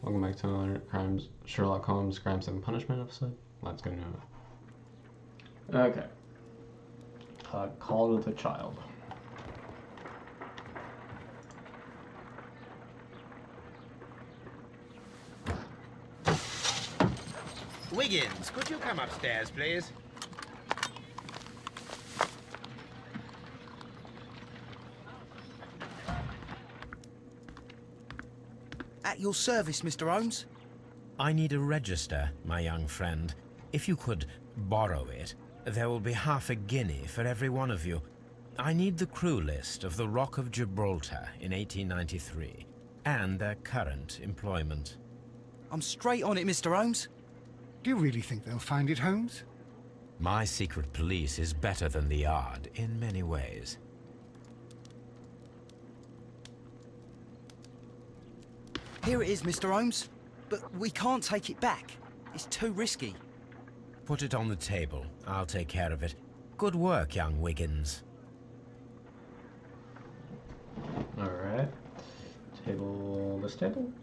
Welcome back to another Sherlock Holmes Crimes and Punishment episode. Let's go now. Okay. Call to the child. Wiggins, could you come upstairs, please? At your service, Mr. Holmes. I need a register, my young friend. If you could borrow it, there will be half a guinea for every one of you. I need the crew list of the Rock of Gibraltar in 1893, and their current employment. I'm straight on it, Mr. Holmes. Do you really think they'll find it, Holmes? My secret police is better than the Yard in many ways. Here it is, Mr. Holmes. But we can't take it back. It's too risky. Put it on the table. I'll take care of it. Good work, young Wiggins. Alright. This table?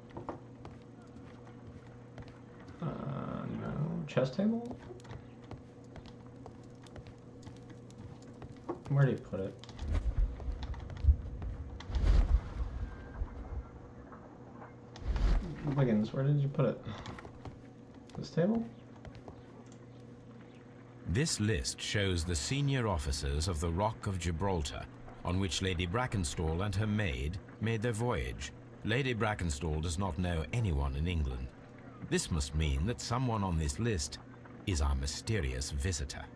No. Chess table? Where do you put it? Wiggins, where did you put it? This table? This list shows the senior officers of the Rock of Gibraltar, on which Lady Brackenstall and her maid made their voyage. Lady Brackenstall does not know anyone in England. This must mean that someone on this list is our mysterious visitor.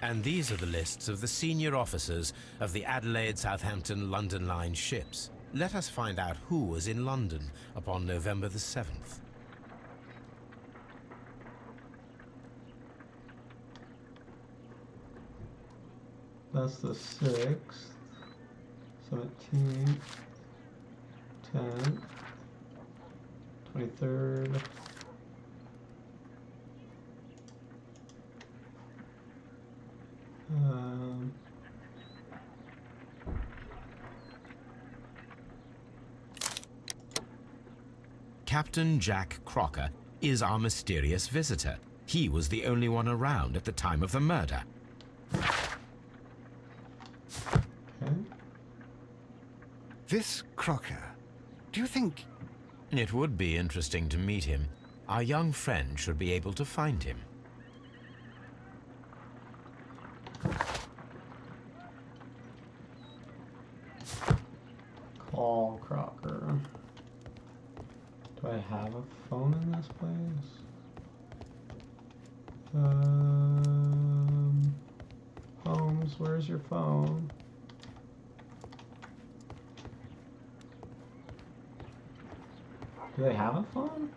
And these are the lists of the senior officers of the Adelaide, Southampton, London Line ships. Let us find out who was in London upon November the 7th. That's the 6th, 17th, 10th, 23rd. Captain Jack Crocker is our mysterious visitor. He was the only one around at the time of the murder. Okay. This Crocker, do you think... It would be interesting to meet him. Our young friend should be able to find him. Call Crocker. Do I have a phone in this place? Holmes, where's your phone? Do they have a phone?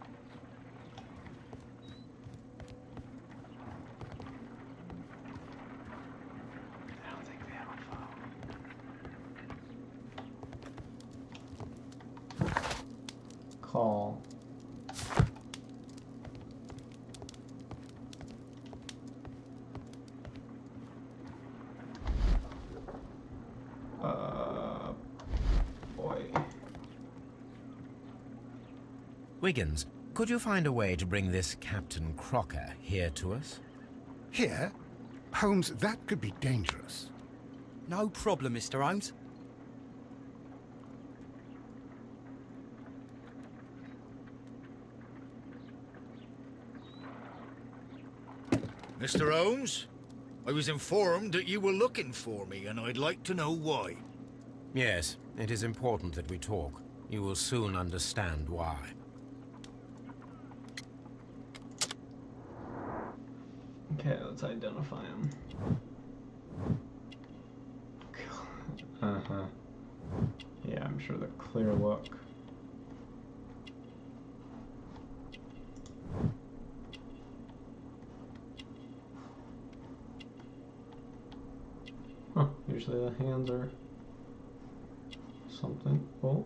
I don't think they have a phone. Call. Boy. Wiggins, could you find a way to bring this Captain Crocker here to us? Here? Holmes, that could be dangerous. No problem, Mr. Holmes. Mr. Holmes, I was informed that you were looking for me, and I'd like to know why. Yes, it is important that we talk. You will soon understand why. Okay, let's identify him. Uh-huh. Yeah, I'm sure the clear look. Huh, usually the hands are something. Oh.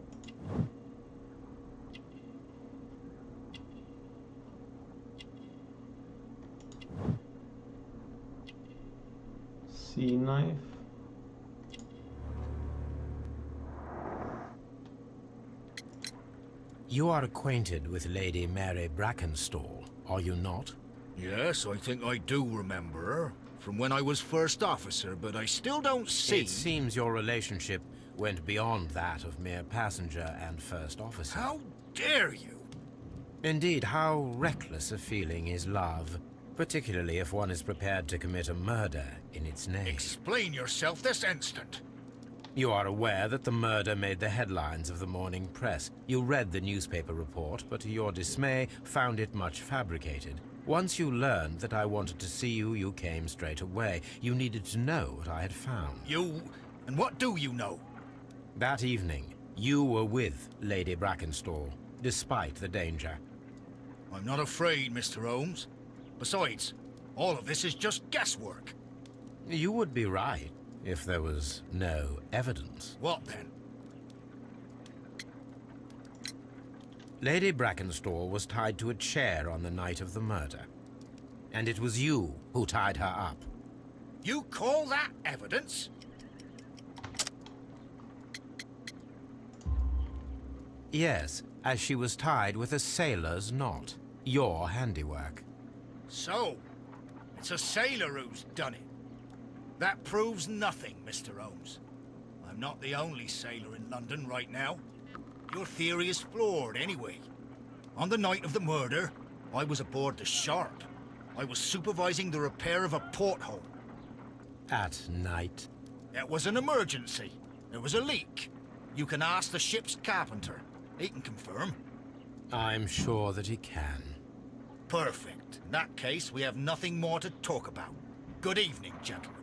C knife. You are acquainted with Lady Mary Brackenstall, are you not? Yes, I think I do remember her. From when I was first officer, but I still don't see... It seems your relationship went beyond that of mere passenger and first officer. How dare you? Indeed, how reckless a feeling is love, particularly if one is prepared to commit a murder in its name. Explain yourself this instant. You are aware that the murder made the headlines of the morning press. You read the newspaper report, but to your dismay, found it much fabricated. Once you learned that I wanted to see you, you came straight away. You needed to know what I had found. You... and what do you know? That evening, you were with Lady Brackenstall, despite the danger. I'm not afraid, Mr. Holmes. Besides, all of this is just guesswork. You would be right, if there was no evidence. What then? Lady Brackenstall was tied to a chair on the night of the murder. And it was you who tied her up. You call that evidence? Yes, as she was tied with a sailor's knot. Your handiwork. So, it's a sailor who's done it. That proves nothing, Mr. Holmes. I'm not the only sailor in London right now. Your theory is flawed anyway. On the night of the murder, I was aboard the Sharp. I was supervising the repair of a porthole. At night? It was an emergency. There was a leak. You can ask the ship's carpenter. He can confirm. I'm sure that he can. Perfect. In that case, we have nothing more to talk about. Good evening, gentlemen.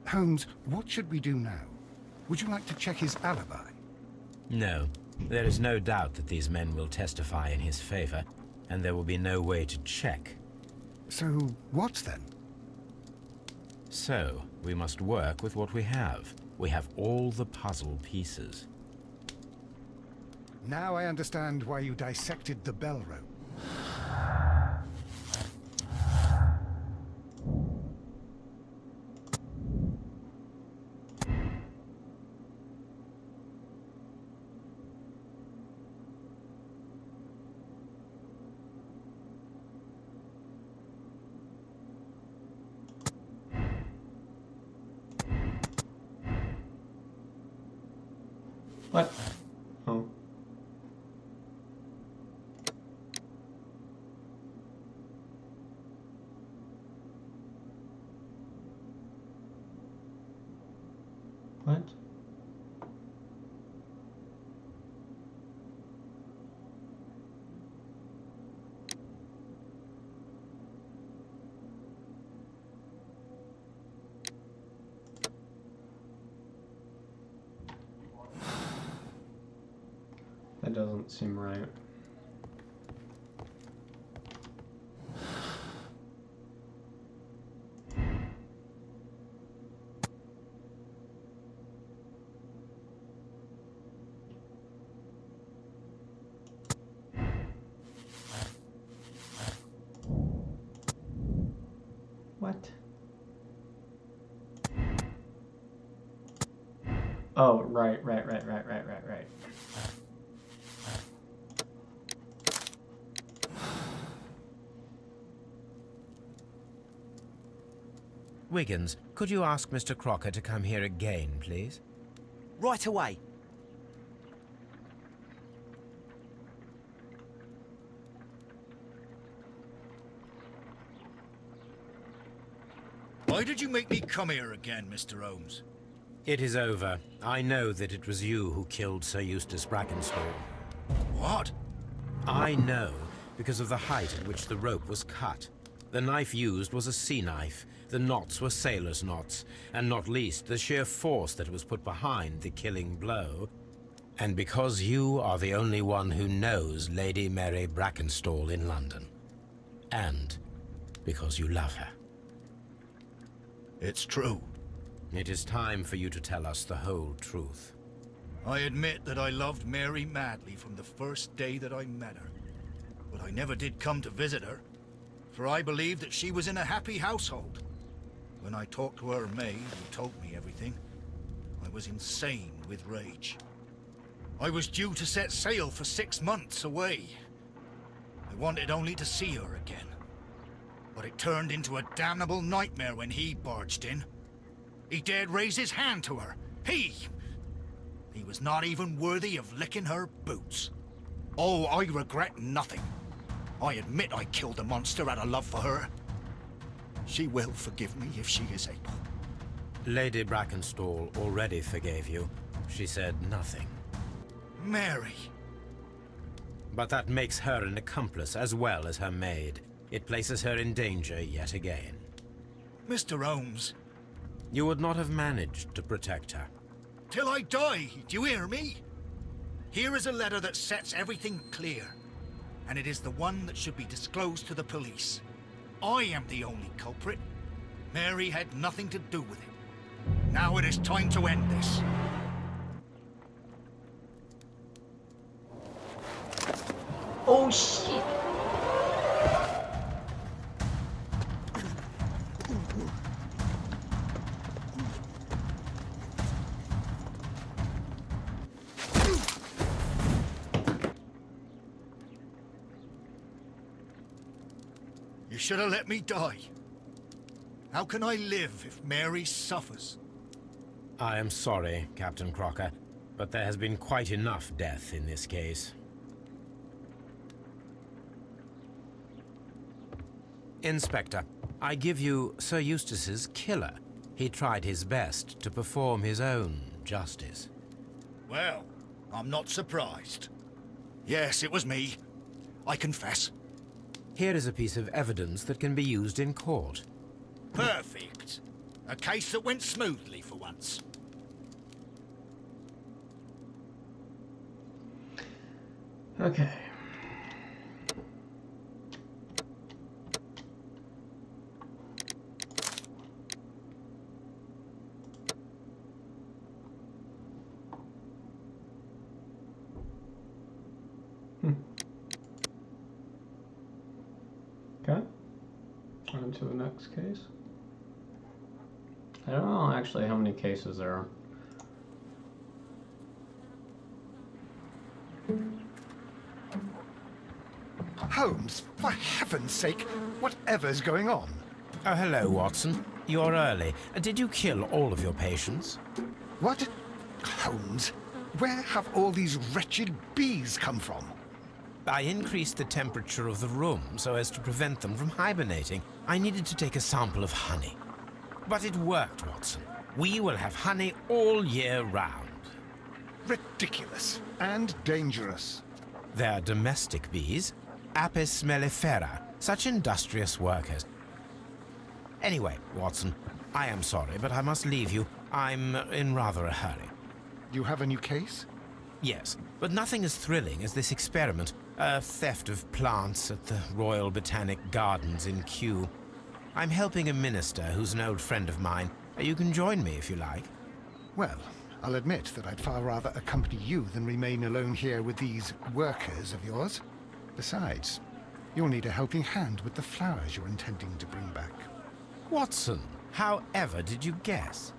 Holmes, what should we do now? Would you like to check his alibi? No. There is no doubt that these men will testify in his favor, and there will be no way to check. So, what then? So, we must work with what we have. We have all the puzzle pieces. Now I understand why you dissected the bell rope. What? Oh. What? That doesn't seem right. What? Oh, right. Wiggins, could you ask Mr. Crocker to come here again, please? Right away. Why did you make me come here again, Mr. Holmes? It is over. I know that it was you who killed Sir Eustace Brackenstall. What? I know because of the height at which the rope was cut. The knife used was a sea knife. The knots were sailor's knots, and not least the sheer force that was put behind the killing blow. And because you are the only one who knows Lady Mary Brackenstall in London. And because you love her. It's true. It is time for you to tell us the whole truth. I admit that I loved Mary madly from the first day that I met her. But I never did come to visit her, for I believed that she was in a happy household. When I talked to her maid, who told me everything, I was insane with rage. I was due to set sail for 6 months away. I wanted only to see her again. But it turned into a damnable nightmare when he barged in. He dared raise his hand to her. He was not even worthy of licking her boots. Oh, I regret nothing. I admit I killed the monster out of love for her. She will forgive me if she is able. Lady Brackenstall already forgave you. She said nothing. Mary. But that makes her an accomplice as well as her maid. It places her in danger yet again. Mr. Holmes. You would not have managed to protect her. Till I die, do you hear me? Here is a letter that sets everything clear. And it is the one that should be disclosed to the police. I am the only culprit. Mary had nothing to do with it. Now it is time to end this. Oh shit! You should have let me die. How can I live if Mary suffers? I am sorry, Captain Crocker, but there has been quite enough death in this case. Inspector, I give you Sir Eustace's killer. He tried his best to perform his own justice. Well, I'm not surprised. Yes, it was me. I confess. Here is a piece of evidence that can be used in court. Perfect. A case that went smoothly for once. Okay. Okay. On to the next case. I don't know actually how many cases there are. Holmes, for heaven's sake, whatever's going on? Oh, hello, Watson. You're early. Did you kill all of your patients? What? Holmes, where have all these wretched bees come from? I increased the temperature of the room so as to prevent them from hibernating. I needed to take a sample of honey. But it worked, Watson. We will have honey all year round. Ridiculous and dangerous. They're domestic bees, Apis mellifera, such industrious workers. Anyway, Watson, I am sorry, but I must leave you. I'm in rather a hurry. You have a new case? Yes, but nothing as thrilling as this experiment. A theft of plants at the Royal Botanic Gardens in Kew. I'm helping a minister who's an old friend of mine. You can join me if you like. Well, I'll admit that I'd far rather accompany you than remain alone here with these workers of yours. Besides, you'll need a helping hand with the flowers you're intending to bring back. Watson, however did you guess?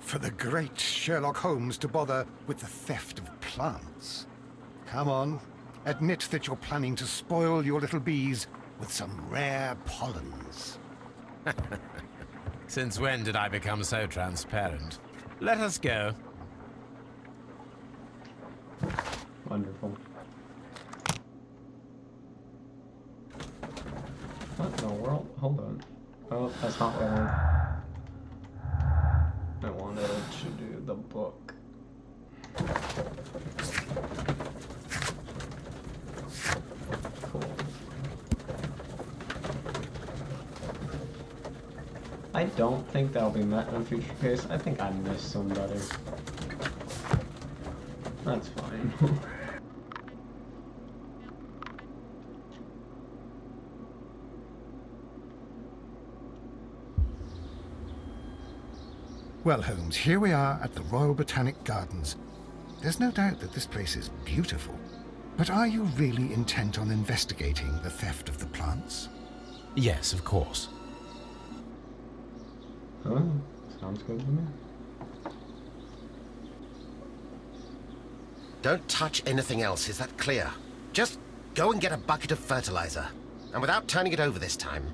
For the great Sherlock Holmes to bother with the theft of plants. Come on, admit that you're planning to spoil your little bees with some rare pollens. Since when did I become so transparent? Let us go. Wonderful. What in the world? Hold on. Oh, that's not what I wanted to do the book. Cool. I don't think that'll be met in a future case. I think I missed somebody. That's fine. Well, Holmes, here we are at the Royal Botanic Gardens. There's no doubt that this place is beautiful. But are you really intent on investigating the theft of the plants? Yes, of course. Oh, sounds good to me. Don't touch anything else, is that clear? Just go and get a bucket of fertilizer. And without turning it over this time.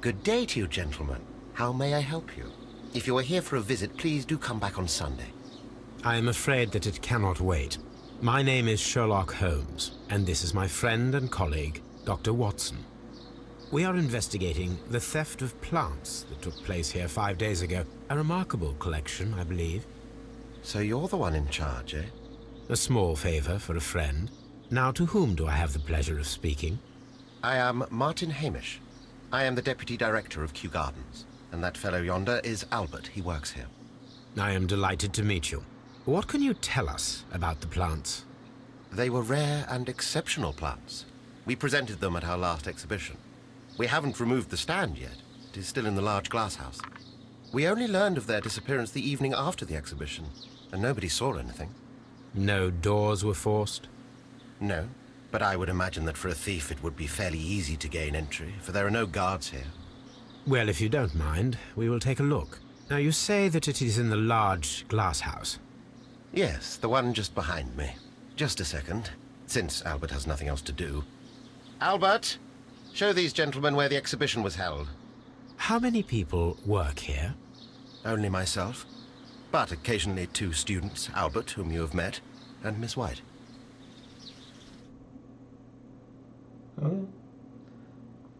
Good day to you, gentlemen. How may I help you? If you are here for a visit, please do come back on Sunday. I am afraid that it cannot wait. My name is Sherlock Holmes, and this is my friend and colleague, Dr. Watson. We are investigating the theft of plants that took place here 5 days ago. A remarkable collection, I believe. So you're the one in charge, eh? A small favor for a friend. Now, to whom do I have the pleasure of speaking? I am Martin Hamish. I am the Deputy Director of Kew Gardens. And that fellow yonder is Albert. He works here. I am delighted to meet you. What can you tell us about the plants? They were rare and exceptional plants. We presented them at our last exhibition. We haven't removed the stand yet. It is still in the large glass house. We only learned of their disappearance the evening after the exhibition, and nobody saw anything. No doors were forced? No, but I would imagine that for a thief it would be fairly easy to gain entry, for there are no guards here. Well, if you don't mind, we will take a look. Now, you say that it is in the large glass house. Yes, the one just behind me. Just a second, since Albert has nothing else to do. Albert, show these gentlemen where the exhibition was held. How many people work here? Only myself, but occasionally 2 students, Albert, whom you have met, and Miss White. Oh.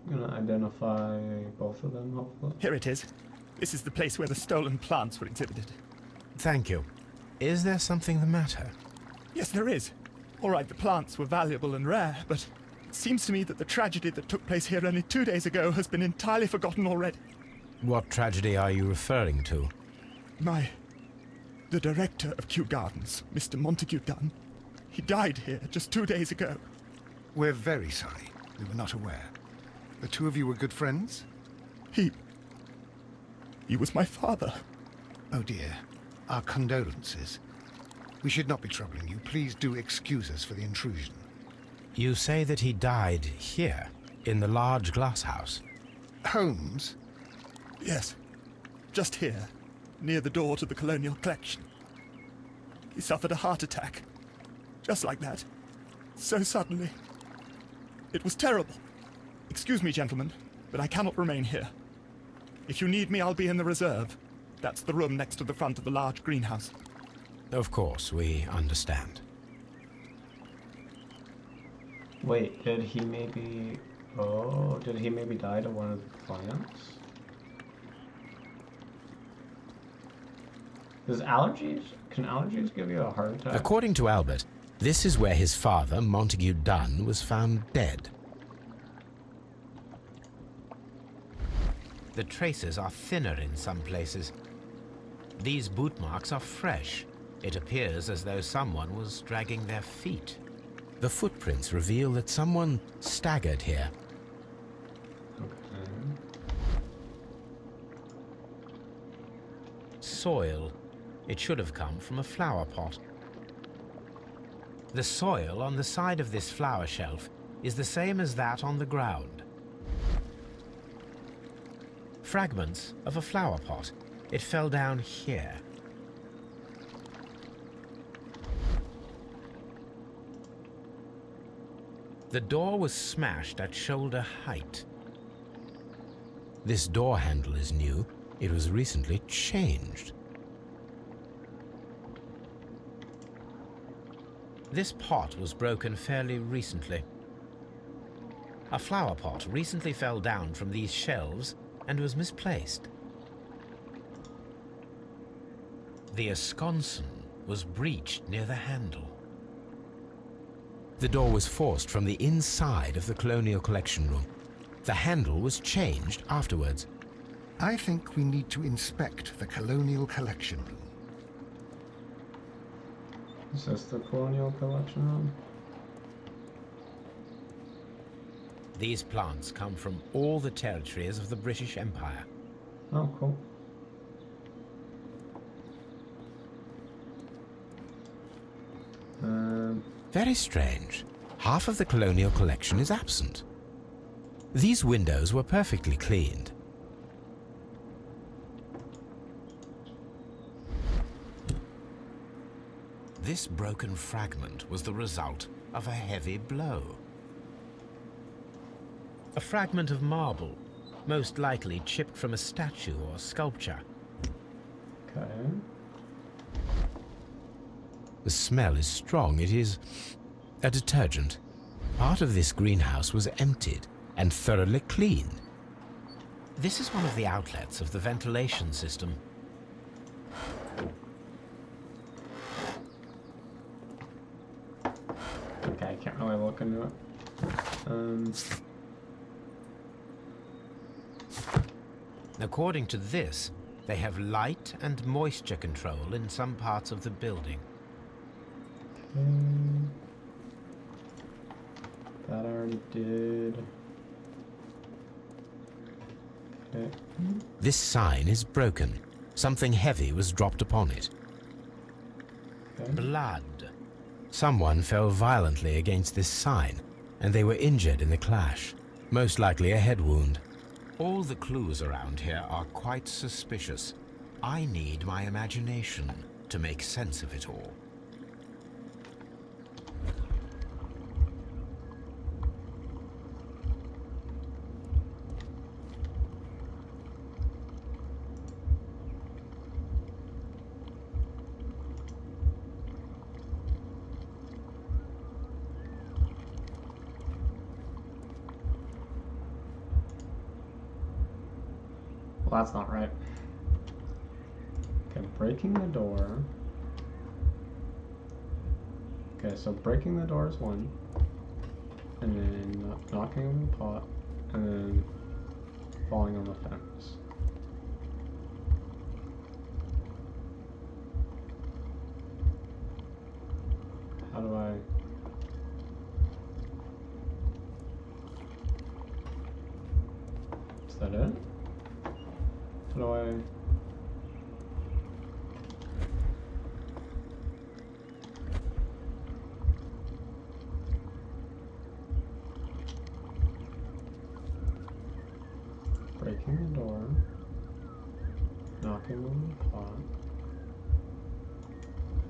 I'm gonna identify both of them, hopefully. Here it is. This is the place where the stolen plants were exhibited. Thank you. Is there something the matter? Yes, there is. All right, the plants were valuable and rare, but it seems to me that the tragedy that took place here only 2 days ago has been entirely forgotten already. What tragedy are you referring to? The director of Kew Gardens, Mr. Montague Dunn, he died here just 2 days ago. We're very sorry. We were not aware. The two of you were good friends? He was my father. Oh dear. Our condolences. We should not be troubling you. Please do excuse us for the intrusion. You say that he died here, in the large glass house? Holmes? Yes, just here, near the door to the colonial collection. He suffered a heart attack. Just like that. So suddenly. It was terrible. Excuse me, gentlemen, but I cannot remain here. If you need me, I'll be in the reserve. That's the room next to the front of the large greenhouse. Of course, we understand. Wait, did he maybe die to one of the plants? Can allergies give you a heart attack? According to Albert, this is where his father, Montague Dunn, was found dead. The traces are thinner in some places. These boot marks are fresh. It appears as though someone was dragging their feet. The footprints reveal that someone staggered here. Okay. Soil. It should have come from a flower pot. The soil on the side of this flower shelf is the same as that on the ground. Fragments of a flower pot. It fell down here. The door was smashed at shoulder height. This door handle is new. It was recently changed. This pot was broken fairly recently. A flower pot recently fell down from these shelves and was misplaced. The esconsson was breached near the handle. The door was forced from the inside of the Colonial Collection room. The handle was changed afterwards. I think we need to inspect the Colonial Collection room. Is this the Colonial Collection room? These plants come from all the territories of the British Empire. Oh, cool. Very strange. Half of the Colonial Collection is absent. These windows were perfectly cleaned. This broken fragment was the result of a heavy blow. A fragment of marble, most likely chipped from a statue or sculpture. Okay. The smell is strong. It is a detergent. Part of this greenhouse was emptied and thoroughly cleaned. This is one of the outlets of the ventilation system. Okay, I can't really look into it. According to this, they have light and moisture control in some parts of the building. That I already did. Okay. This sign is broken. Something heavy was dropped upon it. Okay. Blood. Someone fell violently against this sign, and they were injured in the clash. Most likely a head wound. All the clues around here are quite suspicious. I need my imagination to make sense of it all. Well, that's not right. Okay, breaking the door. Okay, so breaking the door is one. And then knocking on the pot. And then falling on the fence. How do I... Is that it? How do I... Breaking the door, knocking on the pot,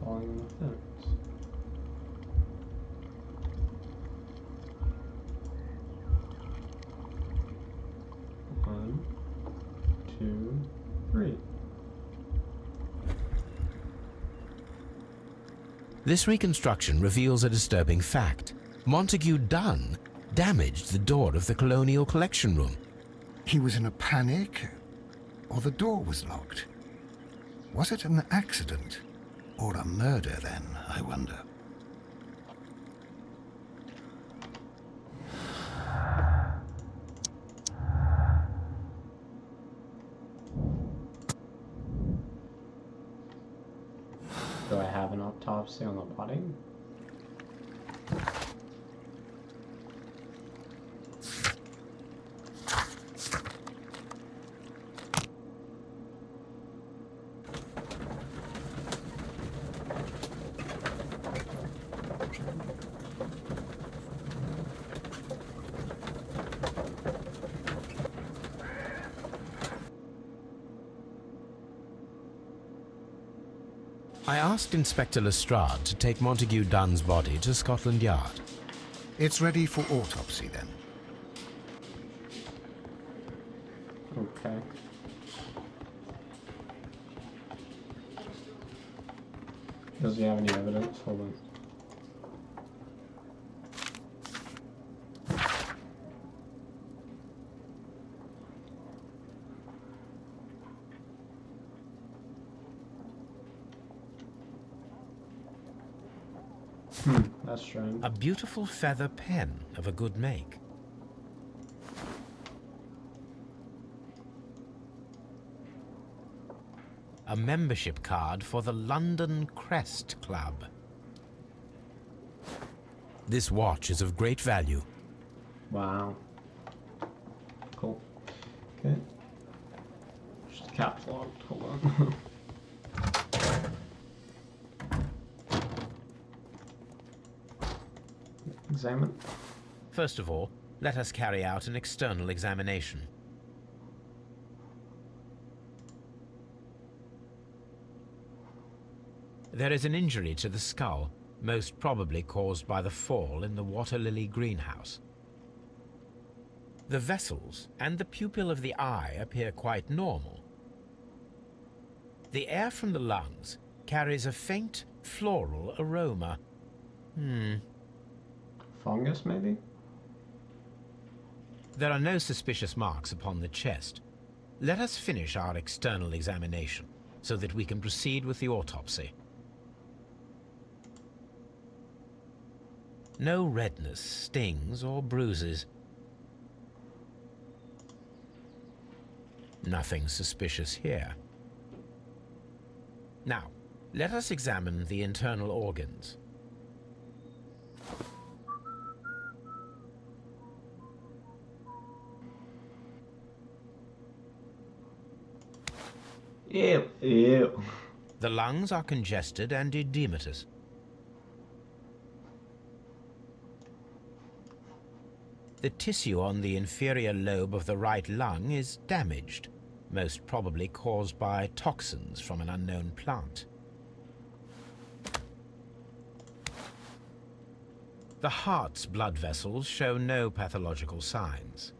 falling on the fence. One, two, three. This reconstruction reveals a disturbing fact. Montague Dunn damaged the door of the Colonial Collection Room. He was in a panic, or the door was locked. Was it an accident, or a murder then, I wonder? Do I have an autopsy on the body? I asked Inspector Lestrade to take Montague Dunn's body to Scotland Yard. It's ready for autopsy then. Okay. Does he have any evidence? Hold on. That's strange. A beautiful feather pen of a good make. A membership card for the London Crest Club. This watch is of great value. Wow. Cool. Okay. Just caps locked. Hold on. Examine. First of all, let us carry out an external examination. There is an injury to the skull, most probably caused by the fall in the water lily greenhouse. The vessels and the pupil of the eye appear quite normal. The air from the lungs carries a faint floral aroma. Fungus, maybe? There are no suspicious marks upon the chest. Let us finish our external examination so that we can proceed with the autopsy. No redness, stings, or bruises. Nothing suspicious here. Now, let us examine the internal organs. Ew, ew. The lungs are congested and edematous. The tissue on the inferior lobe of the right lung is damaged, most probably caused by toxins from an unknown plant. The heart's blood vessels show no pathological signs.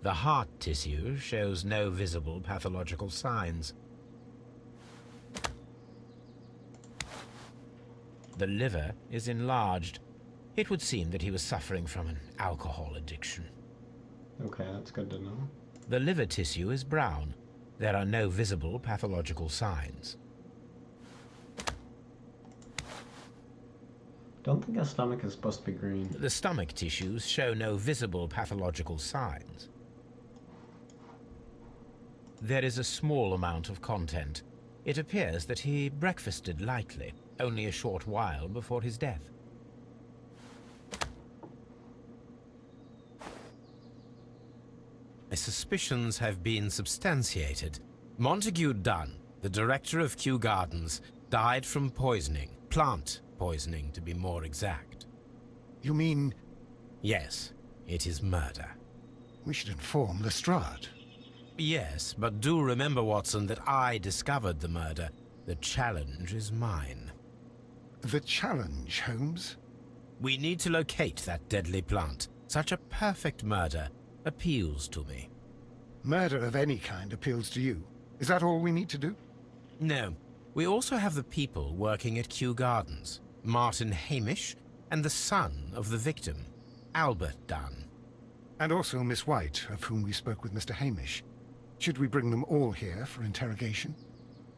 The heart tissue shows no visible pathological signs. The liver is enlarged. It would seem that he was suffering from an alcohol addiction. Okay, that's good to know. The liver tissue is brown. There are no visible pathological signs. Don't think a stomach is supposed to be green. The stomach tissues show no visible pathological signs. There is a small amount of content. It appears that he breakfasted lightly, only a short while before his death. My suspicions have been substantiated. Montague Dunn, the director of Kew Gardens, died from poisoning. Plant poisoning, to be more exact. You mean... Yes, it is murder. We should inform Lestrade. Yes, but do remember, Watson, that I discovered the murder. The challenge is mine. The challenge, Holmes? We need to locate that deadly plant. Such a perfect murder appeals to me. Murder of any kind appeals to you. Is that all we need to do? No. We also have the people working at Kew Gardens. Martin Hamish and the son of the victim, Albert Dunn. And also Miss White, of whom we spoke with Mr. Hamish. Should we bring them all here for interrogation?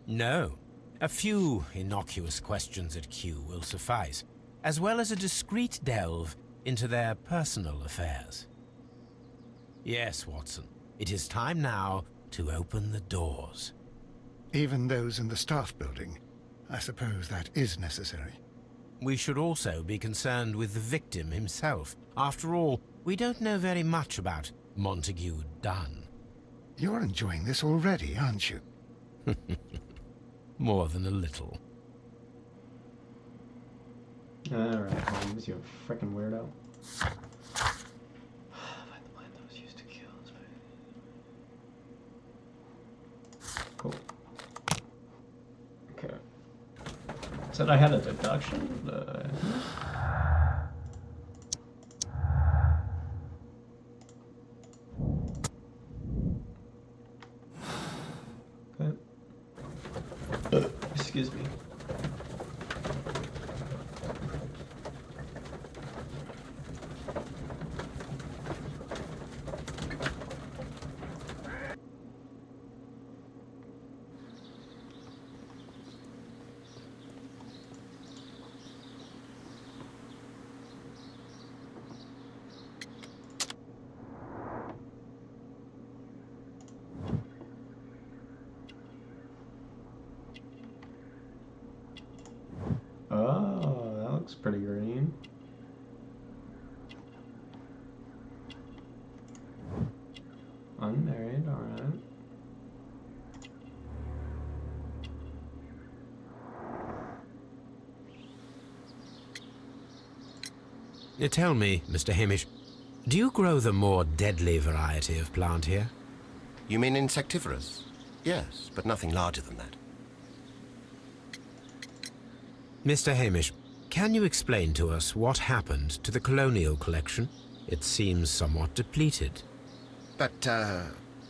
No. A few innocuous questions at Kew will suffice, as well as a discreet delve into their personal affairs. Yes, Watson. It is time now to open the doors. Even those in the staff building. I suppose that is necessary. We should also be concerned with the victim himself. After all, we don't know very much about Montague Dunn. You're enjoying this already, aren't you? More than a little. Alright, Holmes, you frickin' weirdo. Cool. Okay. Said I had a deduction? Okay. Excuse me. Oh, that looks pretty green. Unmarried, alright. Tell me, Mr. Hamish, do you grow the more deadly variety of plant here? You mean insectivorous? Yes, but nothing larger than that. Mr. Hamish, can you explain to us what happened to the colonial collection? It seems somewhat depleted. But,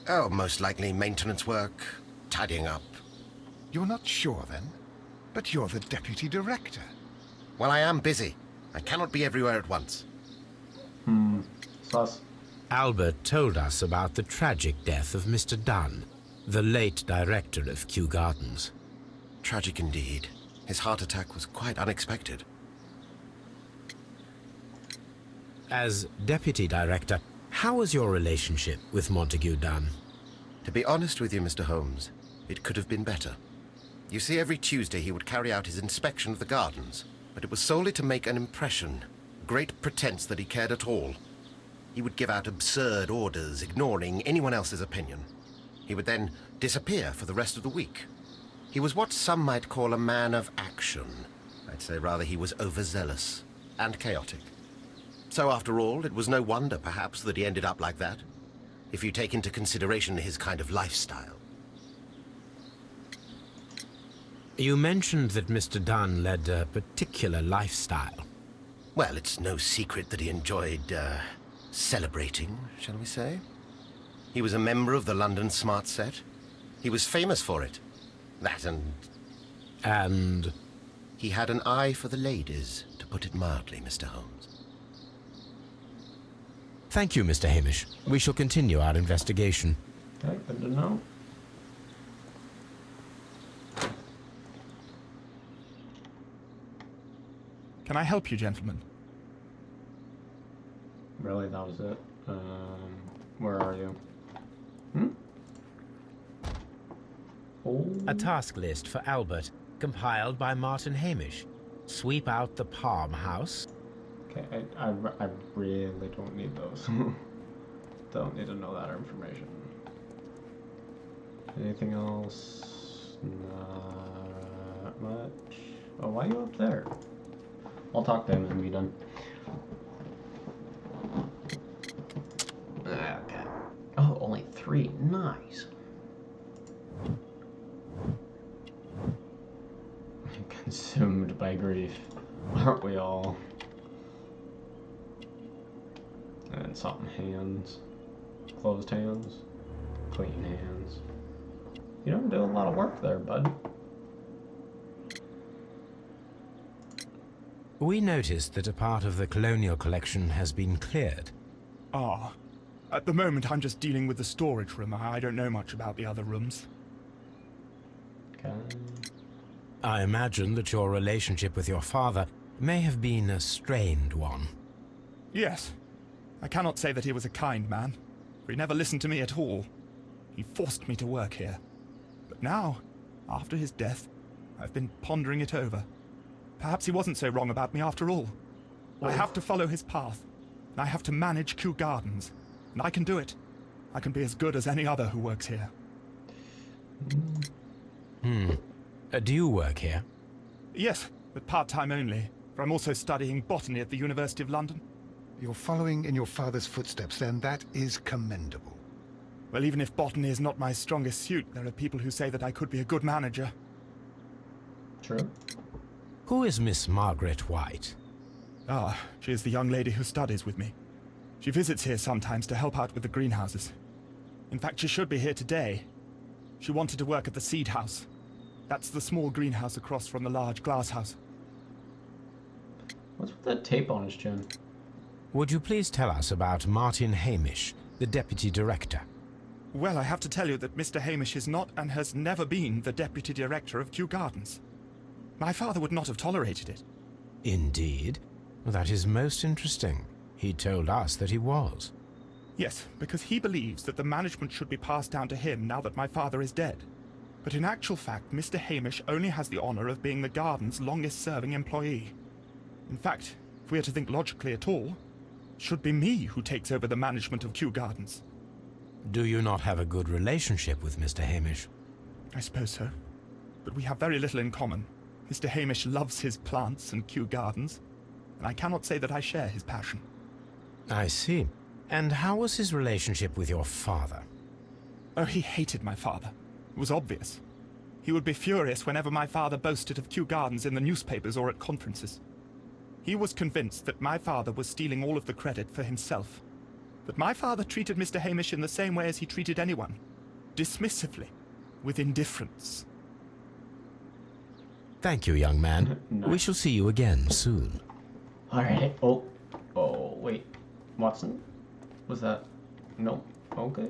oh, most likely maintenance work, tidying up. You're not sure, then? But you're the deputy director. Well, I am busy. I cannot be everywhere at once. Sus. Albert told us about the tragic death of Mr. Dunn, the late director of Kew Gardens. Tragic indeed. His heart attack was quite unexpected. As deputy director, how was your relationship with Montague Dunn? To be honest with you, Mr. Holmes, it could have been better. You see, every Tuesday he would carry out his inspection of the gardens, but it was solely to make an impression, great pretense that he cared at all. He would give out absurd orders, ignoring anyone else's opinion. He would then disappear for the rest of the week. He was what some might call a man of action. I'd say rather he was overzealous and chaotic. So after all, it was no wonder, perhaps, that he ended up like that, if you take into consideration his kind of lifestyle. You mentioned that Mr. Dunn led a particular lifestyle. Well, it's no secret that he enjoyed, celebrating, shall we say? He was a member of the London Smart Set. He was famous for it. That And? He had an eye for the ladies, to put it mildly, Mr. Holmes. Thank you, Mr. Hamish. We shall continue our investigation. Okay, good to know. Can I help you, gentlemen? Really, that was it. Where are you? Oh. A task list for Albert, compiled by Martin Hamish. Sweep out the Palm House. Okay, I really don't need those. Don't need to know that information. Anything else? Not much. Oh, why are you up there? I'll talk to him and be done. Okay. Oh, only 3. Nice. Consumed by grief. Aren't we all? And something hands. Closed hands. Clean hands. You don't do a lot of work there, bud. We noticed that a part of the colonial collection has been cleared. Ah. At the moment, I'm just dealing with the storage room. I don't know much about the other rooms. Okay. I imagine that your relationship with your father may have been a strained one. Yes. I cannot say that he was a kind man, for he never listened to me at all. He forced me to work here. But now, after his death, I've been pondering it over. Perhaps he wasn't so wrong about me after all. I have to follow his path, and I have to manage Kew Gardens. And I can do it. I can be as good as any other who works here. Do you work here? Yes, but part-time only, for I'm also studying botany at the University of London. You're following in your father's footsteps, then. That is commendable. Well, even if botany is not my strongest suit, there are people who say that I could be a good manager. True. Who is Miss Margaret White? Ah, she is the young lady who studies with me. She visits here sometimes to help out with the greenhouses. In fact, she should be here today. She wanted to work at the seed house. That's the small greenhouse across from the large glass house. What's with that tape on his chin? Would you please tell us about Martin Hamish, the deputy director? Well, I have to tell you that Mr. Hamish is not and has never been the deputy director of Kew Gardens. My father would not have tolerated it. Indeed? That is most interesting. He told us that he was. Yes, because he believes that the management should be passed down to him now that my father is dead. But in actual fact, Mr. Hamish only has the honor of being the garden's longest-serving employee. In fact, if we are to think logically at all, it should be me who takes over the management of Kew Gardens. Do you not have a good relationship with Mr. Hamish? I suppose so. But we have very little in common. Mr. Hamish loves his plants and Kew Gardens, and I cannot say that I share his passion. I see. And how was his relationship with your father? Oh, he hated my father. It was obvious. He would be furious whenever my father boasted of Kew Gardens in the newspapers or at conferences. He was convinced that my father was stealing all of the credit for himself. That my father treated Mr. Hamish in the same way as he treated anyone. Dismissively. With indifference. Thank you, young man. Nice. We shall see you again soon. Alright. Oh, wait. Watson? Was that? Nope. Okay.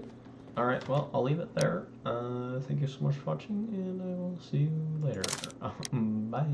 Alright, well, I'll leave it there. Thank you so much for watching, and I will see you later. Bye.